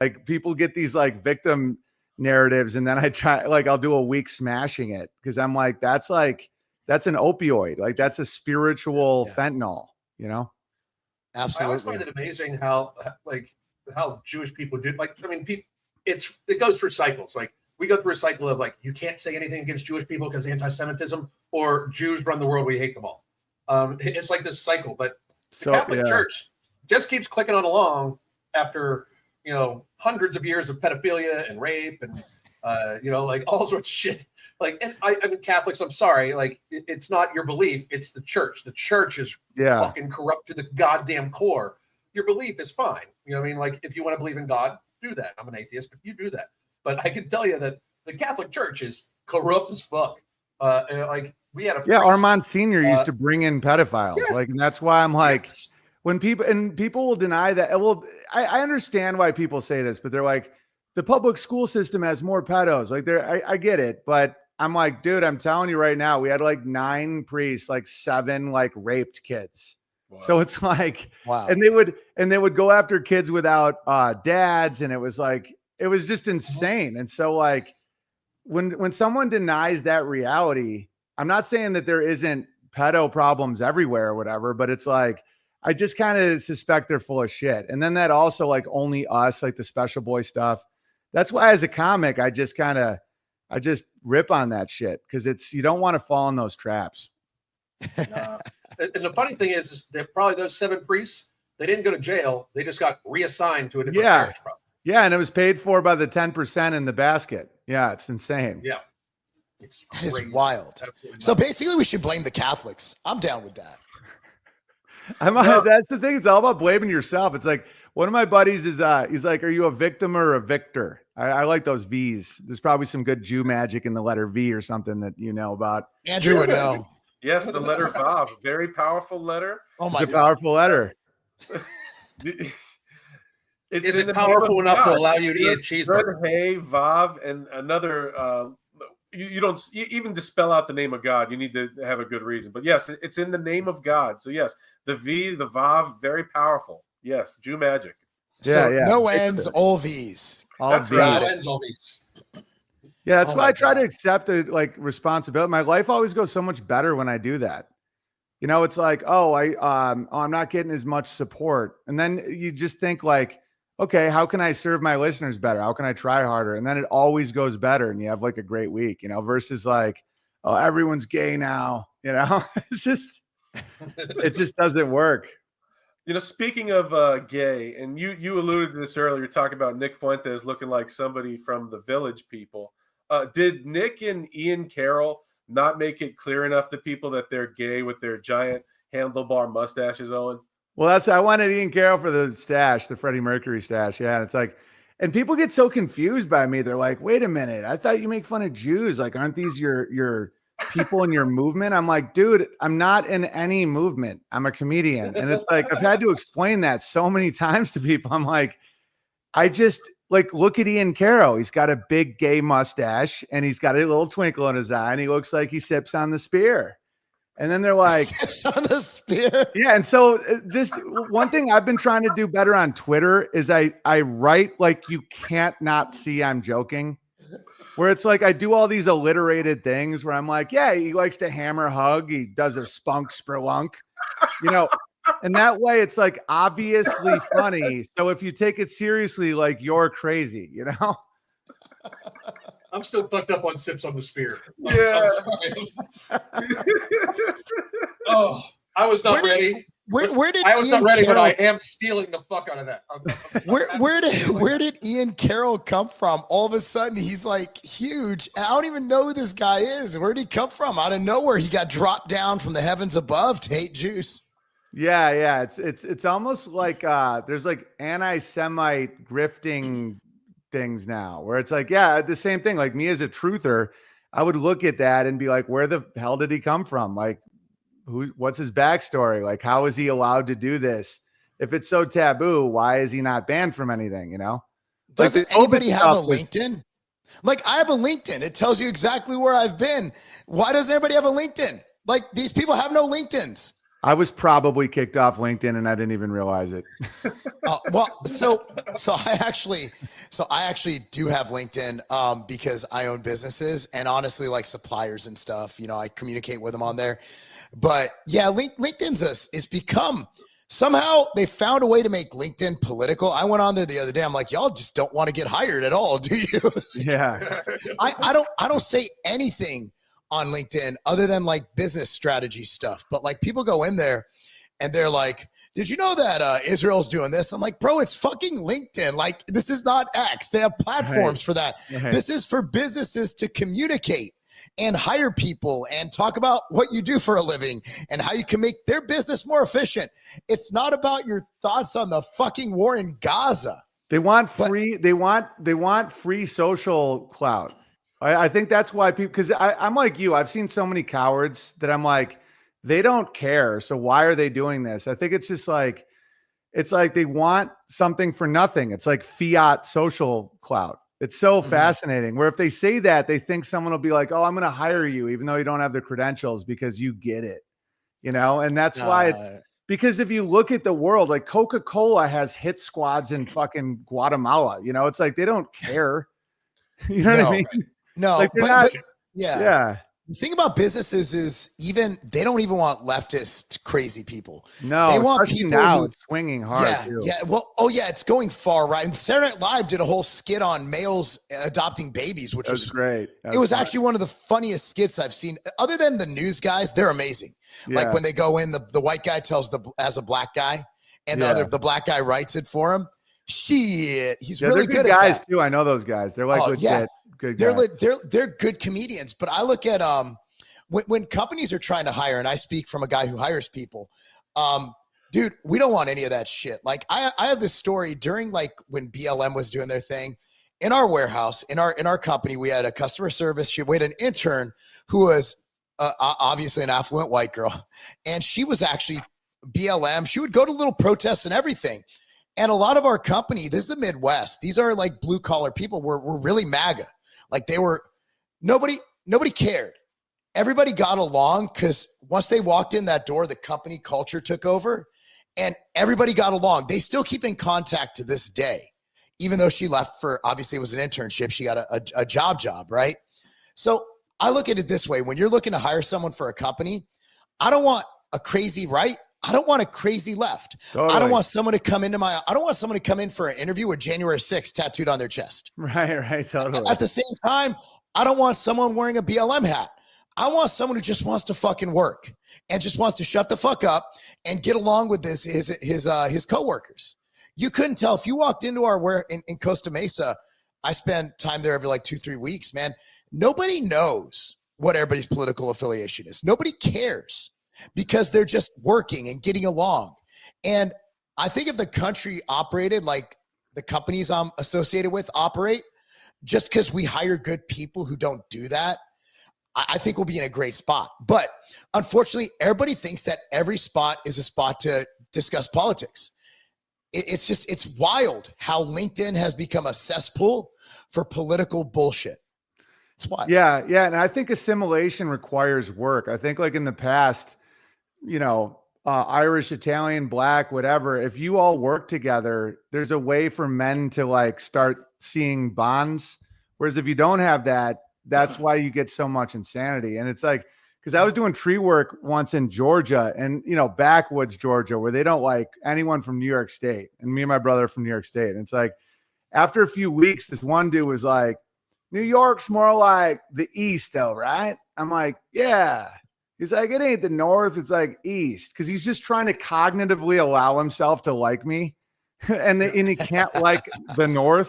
Like people get these like victim narratives, and then I try, like, I'll do a week smashing it because I'm like, that's an opioid. Like that's a spiritual fentanyl, you know? Absolutely. I always find it amazing how Jewish people do. Like, I mean, it goes through cycles. Like we go through a cycle of like, you can't say anything against Jewish people because anti-Semitism, or Jews run the world, we hate them all. It's like this cycle, but the Catholic Church just keeps clicking on along after, hundreds of years of pedophilia and rape and, like all sorts of shit. Like, and I mean, Catholics, I'm sorry, like it's not your belief, it's the church. The church is fucking corrupt to the goddamn core. Your belief is fine. You know what I mean? Like, if you want to believe in God, do that. I'm an atheist, but you do that. But I can tell you that the Catholic Church is corrupt as fuck. Like we had a our Monsignor used to bring in pedophiles. Like, and that's why I'm like, when people will deny that. Well, I understand why people say this, but they're like, the public school system has more pedos. Like, I get it, but I'm like, dude, I'm telling you right now, we had like 9 priests, like 7 like raped kids. Wow. So it's like, wow. And they would go after kids without dads, and it was just insane. And so like, when someone denies that reality, I'm not saying that there isn't pedo problems everywhere or whatever, but it's like, I just kind of suspect they're full of shit. And then that also, like, Only Us, like the Special Boy stuff. That's why as a comic, I just rip on that shit, because you don't want to fall in those traps. And the funny thing is that probably those 7 priests, they didn't go to jail. They just got reassigned to a different parish. Probably. Yeah, and it was paid for by the 10% in the basket. Yeah, it's insane. Yeah. That is wild. So basically we should blame the Catholics. I'm down with that. That's the thing. It's all about blaming yourself. It's like, one of my buddies is, he's like, are you a victim or a victor? I like those V's. There's probably some good Jew magic in the letter V or something that you know about. Andrew would know. Yes, the letter Vav, very powerful letter. Oh my God. It's a powerful letter. Is it powerful enough to allow you to eat a cheeseburger? Hey, Vav, and another. You don't even to spell out the name of God. You need to have a good reason. But yes, it's in the name of God. So yes, the V, the Vav, very powerful. Yes, Jew magic. So no ends, all V's. That's right. No ends, all V's. Yeah, that's why I try to accept the responsibility. My life always goes so much better when I do that. It's like, I'm not getting as much support, and then you just think like, okay, how can I serve my listeners better? How can I try harder? And then it always goes better, and you have like a great week, versus like, oh, everyone's gay now. It's just, it just doesn't work. Speaking of gay, and you alluded to this earlier, talking about Nick Fuentes looking like somebody from the Village People. Did Nick and Ian Carroll not make it clear enough to people that they're gay with their giant handlebar mustaches, Owen? Well, I wanted Ian Carroll for the stash, the Freddie Mercury stash. Yeah, and it's like, and people get so confused by me. They're like, wait a minute, I thought you make fun of Jews. Like, aren't these your people in your movement? I'm like, dude, I'm not in any movement. I'm a comedian. And it's like, I've had to explain that so many times to people. I'm like, I just like, look at Ian Carroll. He's got a big gay mustache and he's got a little twinkle in his eye and he looks like he sips on the spear. And then they're like, sips on the spear. Yeah. And so just one thing I've been trying to do better on Twitter is I write like you can't not see I'm joking. Where it's like I do all these alliterated things where I'm like, yeah, he likes to hammer hug. He does a spunk spelunk, and that way it's like obviously funny. So if you take it seriously, like you're crazy, I'm still fucked up on sips on the spear. Yeah. Oh, I was not ready. Where did I was Ian not ready, Carroll, but I am stealing the fuck out of that. Where did Ian Carroll come from? All of a sudden, he's like huge. I don't even know who this guy is. Where did he come from? Out of nowhere, he got dropped down from the heavens above to hate Jews. Yeah. It's almost like there's like anti-Semite grifting things now, where it's like, yeah, the same thing. Like me as a truther, I would look at that and be like, where the hell did he come from? Like, what's his backstory? Like, how is he allowed to do this? If it's so taboo, why is he not banned from anything? Does anybody have a LinkedIn? Like, I have a LinkedIn. It tells you exactly where I've been. Why doesn't everybody have a LinkedIn? Like, these people have no LinkedIns. I was probably kicked off LinkedIn and I didn't even realize it. Well, so I actually do have LinkedIn because I own businesses and honestly like suppliers and stuff, you know, I communicate with them on there. But yeah, LinkedIn's it's become somehow they found a way to make LinkedIn political. I went on there the other day. I'm like, y'all just don't want to get hired at all, do you? Yeah. I don't say anything on LinkedIn other than like business strategy stuff. But like people go in there and they're like, did you know that Israel's doing this? I'm like, bro, it's fucking LinkedIn. Like this is not X. They have platforms for that. Right. This is for businesses to communicate and hire people and talk about what you do for a living and how you can make their business more efficient. It's not about your thoughts on the fucking war in Gaza. They want free. They want free social clout. I think that's why people. Because I'm like you. I've seen so many cowards that I'm like, they don't care. So why are they doing this? I think it's just like, it's like they want something for nothing. It's like fiat social clout. It's so fascinating. Where if they say that, they think someone will be like, "Oh, I'm going to hire you," even though you don't have the credentials because you get it. You know, and that's why it's. Because if you look at the world, like Coca-Cola has hit squads in fucking Guatemala, you know, it's like they don't care. You know what I mean? No, like but yeah. Yeah. The thing about businesses is they don't even want leftist crazy people. No, they want people now it's swinging hard. Yeah, too. yeah. Well, it's going far right. And Saturday Night Live did a whole skit on males adopting babies, which was great. It was actually one of the funniest skits I've seen. Other than the news guys, they're amazing. Yeah. Like when they go in, the white guy tells as a black guy, and the black guy writes it for him. Shit, he's really good guys at that. too. I know those guys. They're like legit good guys. They're good comedians. But I look at when companies are trying to hire, and I speak from a guy who hires people, dude, we don't want any of that shit. Like I have this story during like when BLM was doing their thing in our warehouse, in our company, we had a customer service. We had an intern who was obviously an affluent white girl. And she was actually BLM. She would go to little protests and everything. And a lot of our company, this is the Midwest. These are like blue collar people. We're really MAGA. Like nobody cared. Everybody got along because once they walked in that door, the company culture took over and everybody got along. They still keep in contact to this day, even though she left for, obviously it was an internship. She got a job, right? So I look at it this way. When you're looking to hire someone for a company, I don't want a crazy right. I don't want a crazy left. Totally. I don't want someone to come in for an interview with January 6th tattooed on their chest. Right. Totally. At the same time, I don't want someone wearing a BLM hat. I want someone who just wants to fucking work and just wants to shut the fuck up and get along with his coworkers. You couldn't tell if you walked into our in Costa Mesa. I spend time there every like 2-3 weeks, man. Nobody knows what everybody's political affiliation is. Nobody cares because they're just working and getting along. And I think if the country operated like the companies I'm associated with operate, just because we hire good people who don't do that, I think we'll be in a great spot. But unfortunately, everybody thinks that every spot is a spot to discuss politics. It's wild how LinkedIn has become a cesspool for political bullshit. It's wild. Yeah. And I think assimilation requires work. I think like in the past, Irish, Italian, Black, whatever, if you all work together, there's a way for men to like start seeing bonds. Whereas if you don't have that, that's why you get so much insanity. And it's like, because I was doing tree work once in Georgia and, backwoods Georgia, where they don't like anyone from New York State. And me and my brother are from New York State. And it's like, after a few weeks, this one dude was like, New York's more like the East though, right? I'm like, yeah. He's like, it ain't the North, it's like East. Because he's just trying to cognitively allow himself to like me. and he can't like the North.